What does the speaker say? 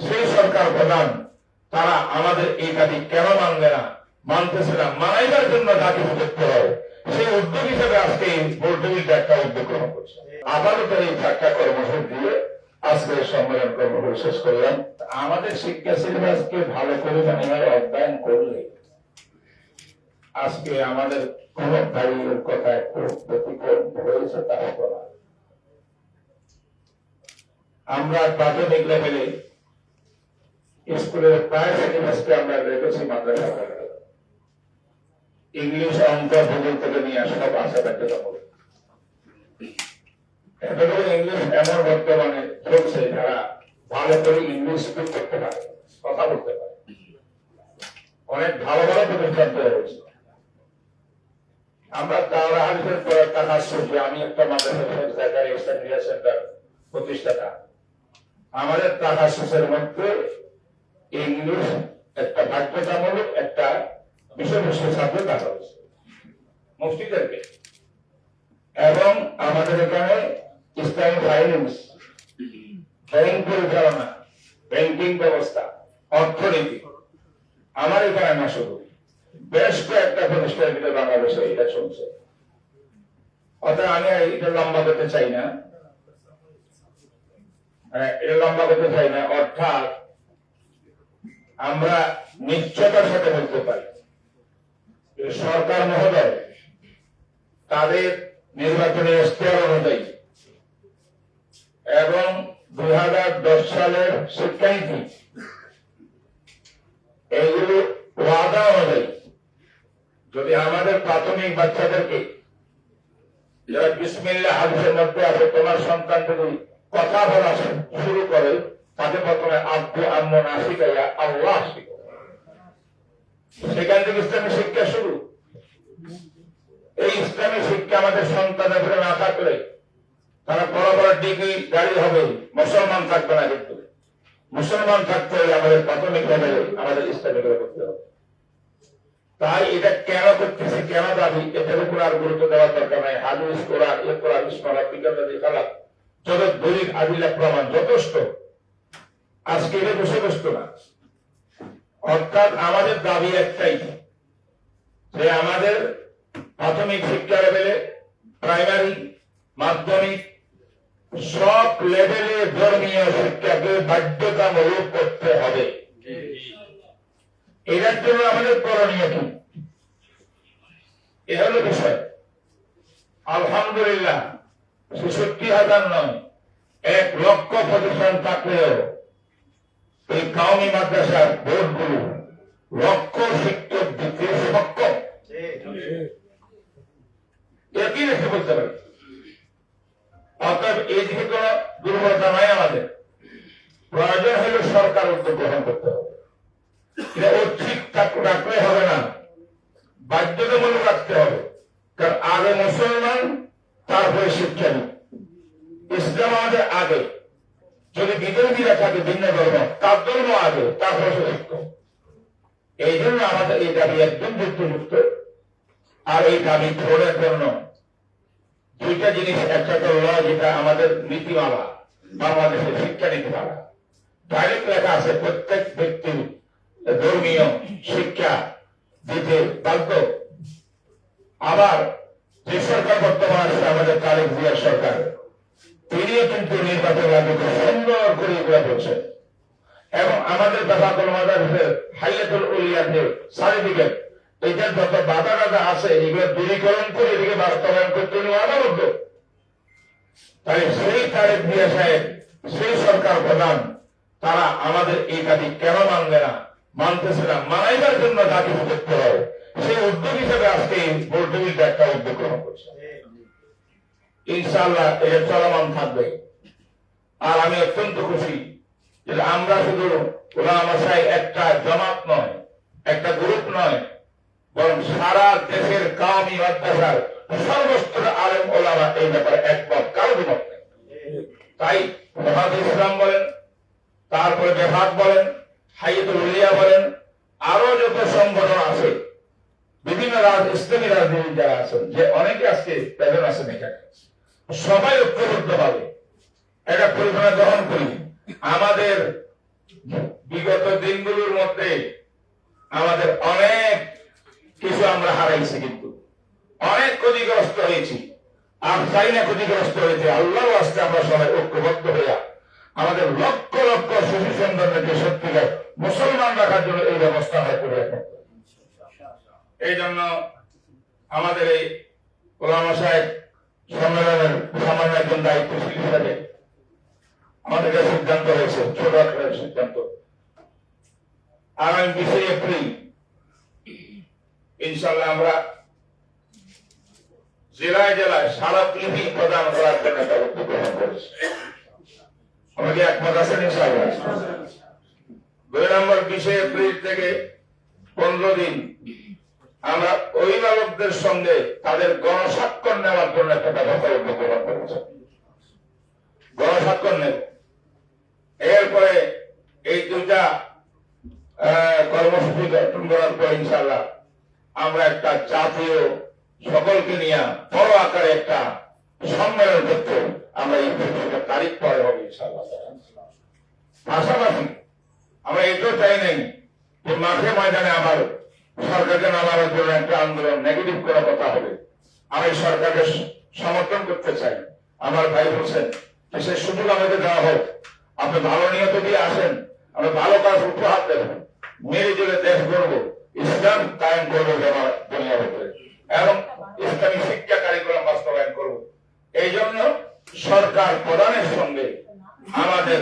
সেই সরকার প্রধান তারা আমাদের এই দাবি কেন মানবে না, মানতেছে না, মানাইবার জন্য দাবি করতে হয়। সেই উদ্যোগ হিসেবে আজকে এই বোর্ডটা একটা উদ্যোগ গ্রহণ করছে। আপাতত এই চারটা কর্মসূচি দিয়ে আজকে সম্মেলন কর্মসূচি শেষ করলাম। আমাদের শিক্ষা সিলেবাসকে ভালো করে অধ্যয়ন করলে আজকে আমাদের কোন ভাইয়ের কথায় খুব প্রতিকূল হয়েছে তা হতো না। আমরা প্রাথমিক লেভেলে স্কুলের প্রায় সিলেবাসকে আমরা রেখেছি মাদ্রাসা, ইংলিশ, অঙ্ক, ভূগোল থেকে নিয়ে সব আশা বাধ্যতামূলক। ইংলিশ এমন বর্তমানে চলছে যারা ভালো করে ইংলিশ স্পিক করতে পারে, কথা বলতে পারে, অনেক ভালো ভালো প্রতিষ্ঠান তৈরি হয়েছে। আমরা তারা হাদিসের পরে টাকা শুনছি, আমি একটা মাদ্রাসা সেন্টার প্রতিষ্ঠাতা, আমাদের টাকা সুসের মধ্যে ইংলিশ একটা বাধ্যতামূলক একটা বিষয়বস্তু ছাত্র টাকা হয়েছে মুফতিদেরকে, এবং আমাদের এখানে ইসলামিক ফাইন্যান্স, ব্যাংক পরিচালনা, ব্যাংকিং ব্যবস্থা, অর্থনীতি, আমার এখানে না শুধু বেশ কয়েকটা প্রতিষ্ঠানের ভিতরে বাংলাদেশে এটা চলছে। অর্থাৎ আমি এটা লম্বা করতে চাই না, অর্থাৎ আমরা নিশ্চয়তার সাথে বলতে পারি সরকার মহোদয় তাদের নির্বাচনী ইশতেহার অনুযায়ী এবং 2010 সালের শিক্ষানীতি এইগুলো ওয়াদা অনুযায়ী যদি আমাদের প্রাথমিক বাচ্চাদেরকে যারা বিসমিল্লাহ হাদিসের মধ্যে আছে, তোমার সন্তান যদি কথা বলা শুরু করে তাকে প্রথমে আব্বু আম্মু না শিখাইয়া আল্লাহ শিখো, সেখান থেকে ইসলামী শিক্ষা শুরু। এই ইসলামী শিক্ষা আমাদের সন্তানের উপরে না থাকলে তারা বড় বড় ডিগ্রি দাঁড়িয়ে হবে, মুসলমান থাকবে না। কিন্তু মুসলমান থাকতে হলে আমাদের প্রাথমিক লেভেলে আমাদের ইসলামী করতে হবে। তাই এটা কেন করতেছে, কেন দাবি, এটার উপর আর গুরুত্ব দেওয়ার দরকার নাই। হাদিস, কোরআন, কোরআন ইসমারা বিজ্ঞানী খালাক যত দলিল আদিলা প্রমাণ যথেষ্ট, আজকে এটা বিষয়বস্তু না। অর্থাৎ আমাদের দাবি একটাই যে আমাদের প্রাথমিক শিক্ষা লেভেলে, প্রাইমারি, মাধ্যমিক সব লেভেলে ধর্মীয় শিক্ষাকে বাধ্যতামূলক করতে হবে। এটার জন্য আমাদের করণীয় কি, এ হলো বিষয়। আলহামদুলিল্লাহ ৬৬,০০০ নয়, ১ লক্ষ প্রতিষ্ঠান থাকলেও এই কাউমি মাদ্রাসার বোর্ডগুলো লক্ষ শিক্ষক দিতে সক্ষম, একই রেখে বলতে পারি। অর্থাৎ এই দিকে কোন দুর্বলতা নাই আমাদের। প্রয়োজন হলে সরকার উদ্যোগ গ্রহণ করতে হবে। এটা ঠিক রাখলে হবে না, বাধ্যতামূলক রাখতে হবে। কারণ আগে মুসলমান, তারপরে শিক্ষা নিই। ইসলাম আমাদের আগে, যদি বিদেশিরা থাকে ভিন্ন ধর্ম, তার ধর্ম আগে, তারপরে শিক্ষক। এই জন্য আমাদের এই দাবি একদম যুক্ত। আর এই দাবি পূরণের জন্য দুইটা জিনিস, একটা তো ল, যেটা আমাদের নীতিমালা, বাংলাদেশের শিক্ষা নীতিমালা, ডাইরেক্ট লেখা আছে প্রত্যেক ব্যক্তির ধর্মীয় শিক্ষা দিতে বাধ্য। আবার যে সরকার বর্তমান আছে আমাদের তারেক জিয়া সরকার, তিনিও কিন্তু নির্বাচন আগে সুন্দর করে এগুলো করছেন। এবং আমাদের বেফাকুল মাদ্রাসার হাইয়াতুল উলিয়ার যে সার্টিফিকেট, এটার যত বাধা বাধা আছে এগুলো দূরীকরণ করে এদিকে বাস্তবায়ন করতে আদালত। তাই সেই তারেক জিয়া সাহেব, সেই সরকার প্রধান তারা আমাদের এই দাবি কেন মানবে না, মানতেছে না, মানাইবার জন্য দাবি করতে হয়। সেই উদ্যোগ হিসেবে আজকে এই বোর্ডটা একটা উদ্যোগ গ্রহণ করছে। ইনশাআল্লাহ এটা চলমান থাকবে। আর আমি অত্যন্ত খুশি যে আমরা শুধু ওলামা সাহেব একটা জামাত নয়, একটা গ্রুপ নয়, বরং সারা দেশের কাওমি মাদ্রাসার সর্বস্তর আলেম ওলামা এই ব্যাপারে একমত, কারো দ্বিমত নেই। তাই জামাতে ইসলাম বলেন, তারপরে বেফাক বলেন, হাইয়াতুল উলিয়া বলেন, আরো যত সংগঠন আছে, বিভিন্ন ইসলামী রাজনীতি যারা আছেন, যে অনেকে আজকে প্রেজেন্ট আছেন এখানে, সবাই ঐক্যবদ্ধ ভাবে একটা পরিকল্পনা গ্রহণ করি আমাদের বিগত দিনগুলোর মধ্যে আমাদের অনেক কিছু আমরা হারাইছি, কিন্তু অনেক ক্ষতিগ্রস্ত হয়েছি। আর চাই না ক্ষতিগ্রস্ত হয়েছে, আল্লাহ আজকে আমরা সবাই ঐক্যবদ্ধ হইয়া আমাদের লক্ষ লক্ষ শিশু সন্তানকে সত্যিকার মুসলমান রাখার জন্য এই ব্যবস্থা আমরা করে রাখেন। এই জন্য আমাদের এই ওলামা সাহেব সম্মেলনের সামান্য একজন দায়িত্বশীল হিসাবে আমাদের সিদ্ধান্ত হয়েছে, ছোট আকারের সিদ্ধান্ত, আগামী 20 এপ্রিল ইনশাল্লাহ আমরা জেলায় জেলায় স্মারকলিপি প্রদান করার জন্য একটা উদ্যোগ গ্রহণ করেছি। আমাকে একমত আছেন ইনশাআল্লাহ? 2 নম্বর 20 এপ্রিল থেকে 15 দিন আমরা অভিভাবকদের সঙ্গে তাদের গণস্বাক্ষর নেওয়ার জন্য একটা ব্যবস্থা উদ্যোগ গ্রহণ করেছি। গণস্বাক্ষর নেব। এরপরে এই দুইটা কর্মসূচি গঠন করার পর ইনশাআল্লাহ আমরা একটা জাতীয় সকলকে নিয়ে বড় আকারে একটা সম্মেলন করতে আমরা এই তারিখ পরে হবে ইনশাআল্লাহ। পাশাপাশি আমরা এটাও চাই নাই যে মাঠে ময়দানে আবার সরকারকে নামানোর জন্য একটা আন্দোলন নেগেটিভ করা কথা হবে। আমি সরকারকে সমর্থন করতে চাই। আমার ভাই বলছেন সে সুযোগ আমাদের দেওয়া হোক, আপনি ভালো নিয়ত দিয়ে আসেন, আমরা ভালো কাজ উপহার দেবেন, মেরে জুড়ে দেশ গড়বো, ইসলাম কায়েম করবো দুনিয়া ভেতরে, এবং ইসলামী শিক্ষা কারিকুলাম বাস্তবায়ন করবো। এই জন্য সরকার প্রধানের সঙ্গে আমাদের